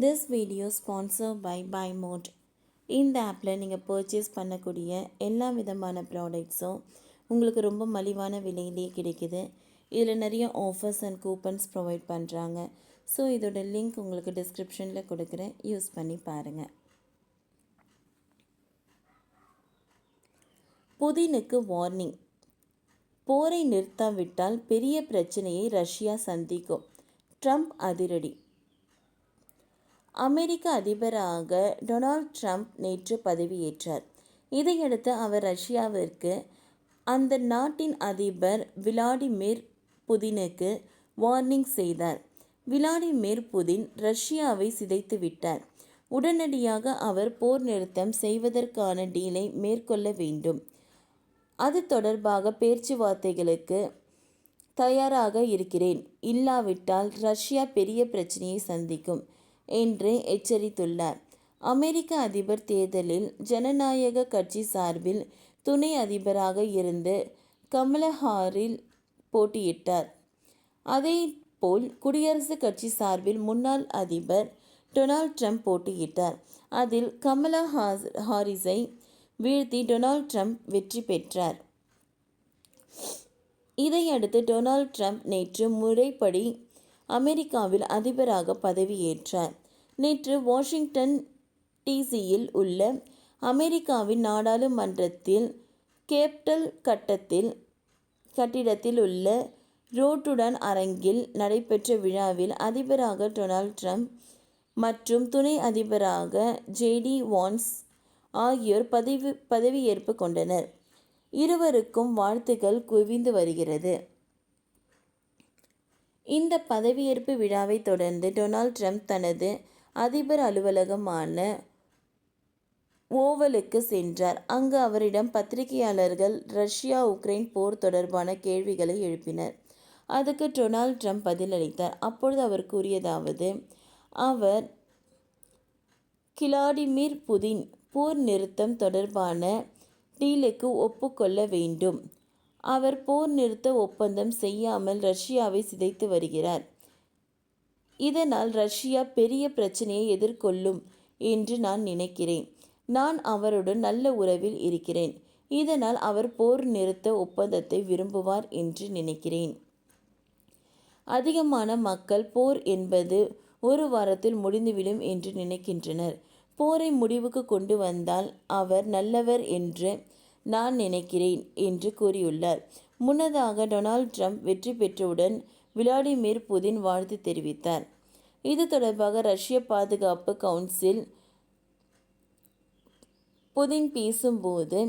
This video sponsored by BuyMode. இந்த ஆப்பில் நீங்கள் பர்ச்சேஸ் பண்ணக்கூடிய எல்லா விதமான ப்ராடக்ட்ஸும் உங்களுக்கு ரொம்ப மலிவான விலையிலேயே கிடைக்குது. இதில் நிறைய ஆஃபர்ஸ் அண்ட் கூப்பன்ஸ் ப்ரொவைட் பண்ணுறாங்க. ஸோ இதோட லிங்க் உங்களுக்கு டிஸ்கிரிப்ஷனில் கொடுக்குறேன், யூஸ் பண்ணி பாருங்கள். புதினுக்கு வார்னிங். போரை நிறுத்தாவிட்டால் பெரிய பிரச்சனையை ரஷ்யா சந்திக்கும். ட்ரம்ப் அதிரடி. அமெரிக்க அதிபராக டொனால்ட் ட்ரம்ப் நேற்று பதவியேற்றார். இதையடுத்து அவர் ரஷ்யாவிற்கு அந்த நாட்டின் அதிபர் விளாடிமிர் புதினுக்கு வார்னிங் செய்தார். விளாடிமிர் புதின் ரஷ்யாவை சிதைத்து விட்டார். உடனடியாக அவர் போர் நிறுத்தம் செய்வதற்கான டீலை மேற்கொள்ள வேண்டும். அது தொடர்பாக பேச்சுவார்த்தைகளுக்கு தயாராக இருக்கிறேன். இல்லாவிட்டால் ரஷ்யா பெரிய பிரச்சனையை சந்திக்கும் என்று எச்சரித்துள்ளார். அமெரிக்க அதிபர் தேர்தலில் ஜனநாயக கட்சி சார்பில் துணை அதிபராக இருந்து கமலா ஹாரிஸ் போட்டியிட்டார். அதேபோல் குடியரசுக் கட்சி சார்பில் முன்னாள் அதிபர் டொனால்ட் ட்ரம்ப் போட்டியிட்டார். அதில் கமலா ஹாரிஸை வீழ்த்தி டொனால்ட் ட்ரம்ப் வெற்றி பெற்றார். இதையடுத்து டொனால்ட் ட்ரம்ப் நேற்று முறைப்படி அமெரிக்காவில் அதிபராக பதவியேற்றார். நேற்று வாஷிங்டன் டிசியில் உள்ள அமெரிக்காவின் நாடாளுமன்றத்தில் கேபிட்டல் கட்டிடத்தில் உள்ள ரோட்டுடன் அரங்கில் நடைபெற்ற விழாவில் அதிபராக டொனால்ட் ட்ரம்ப் மற்றும் துணை அதிபராக ஜேடி வான்ஸ் ஆகியோர் பதவியேற்பு கொண்டனர். இருவருக்கும் வாழ்த்துக்கள் குவிந்து வருகிறது. இந்த பதவியேற்பு விழாவை தொடர்ந்து டொனால்ட் ட்ரம்ப் தனது அதிபர் அலுவலகமான ஓவலுக்கு சென்றார். அங்கு அவரிடம் பத்திரிகையாளர்கள் ரஷ்யா உக்ரைன் போர் தொடர்பான கேள்விகளை எழுப்பினர். அதுக்கு டொனால்ட் ட்ரம்ப் பதிலளித்தார். அப்பொழுது அவர் கூறியதாவது: அவர் விளாடிமிர் புதின் போர் நிறுத்தம் தொடர்பான டீலுக்கு ஒப்புக்கொள்ள வேண்டும். அவர் போர் நிறுத்த ஒப்பந்தம் செய்யாமல் ரஷ்யாவை சிதைத்து வருகிறார். இதனால் ரஷ்யா பெரிய பிரச்சனையை எதிர்கொள்ளும் என்று நான் நினைக்கிறேன். நான் அவருடன் நல்ல உறவில் இருக்கிறேன். இதனால் அவர் போர் நிறுத்த ஒப்பந்தத்தை விரும்புவார் என்று நினைக்கிறேன். அதிகமான மக்கள் போர் என்பது ஒரு வாரத்தில் முடிந்துவிடும் என்று நினைக்கின்றனர். போரை முடிவுக்கு கொண்டு வந்தால் அவர் நல்லவர் என்று நான் நினைக்கிறேன் என்று கூறியுள்ளார். முன்னதாக டொனால்ட் ட்ரம்ப் வெற்றி பெற்றவுடன் விளாடிமிர் புதின் வாழ்த்து தெரிவித்தார். இது தொடர்பாக ரஷ்ய பாதுகாப்பு கவுன்சில் புதின் பேசும்போது,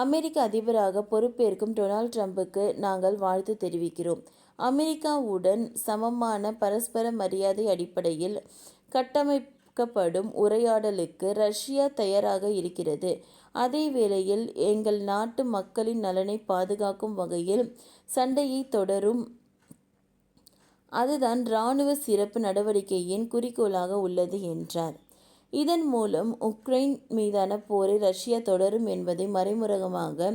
அமெரிக்க அதிபராக பொறுப்பேற்கும் டொனால்ட் ட்ரம்புக்கு நாங்கள் வாழ்த்து தெரிவிக்கிறோம். அமெரிக்காவுடன் சமமான பரஸ்பர மரியாதை அடிப்படையில் கட்டமைக்கப்படும் உரையாடலுக்கு ரஷ்யா தயாராக இருக்கிறது. அதே வேளையில் எங்கள் நாட்டு மக்களின் நலனை பாதுகாக்கும் வகையில் சண்டையை தொடரும். அதுதான் இராணுவ சிறப்பு நடவடிக்கையின் குறிக்கோளாக உள்ளது என்றார். இதன் மூலம் உக்ரைன் மீதான போரை ரஷ்யா தொடரும் என்பதை மறைமுகமாக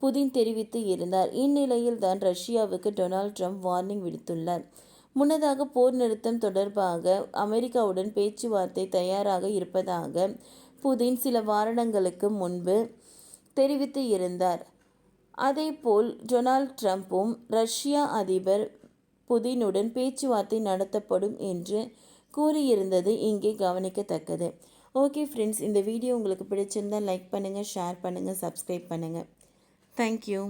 புதின் தெரிவித்து இருந்தார். இந்நிலையில் தான் ரஷ்யாவுக்கு டொனால்ட் ட்ரம்ப் வார்னிங் விடுத்துள்ளார். முன்னதாக போர் நிறுத்தம் தொடர்பாக அமெரிக்காவுடன் பேச்சுவார்த்தை தயாராக இருப்பதாக புதின் சில வாரங்களுக்கு முன்பு தெரிவித்து இருந்தார். அதேபோல் டொனால்ட் ட்ரம்பும் ரஷ்யா அதிபர் புதினுடன் பேச்சுவார்த்தை நடத்தப்படும் என்று கூறியிருந்தது இங்கே கவனிக்கத்தக்கது. ஓகே ஃப்ரெண்ட்ஸ், இந்த வீடியோ உங்களுக்கு பிடிச்சிருந்தால் லைக் பண்ணுங்கள், ஷேர் பண்ணுங்கள், சப்ஸ்கிரைப் பண்ணுங்கள். தேங்க்யூ.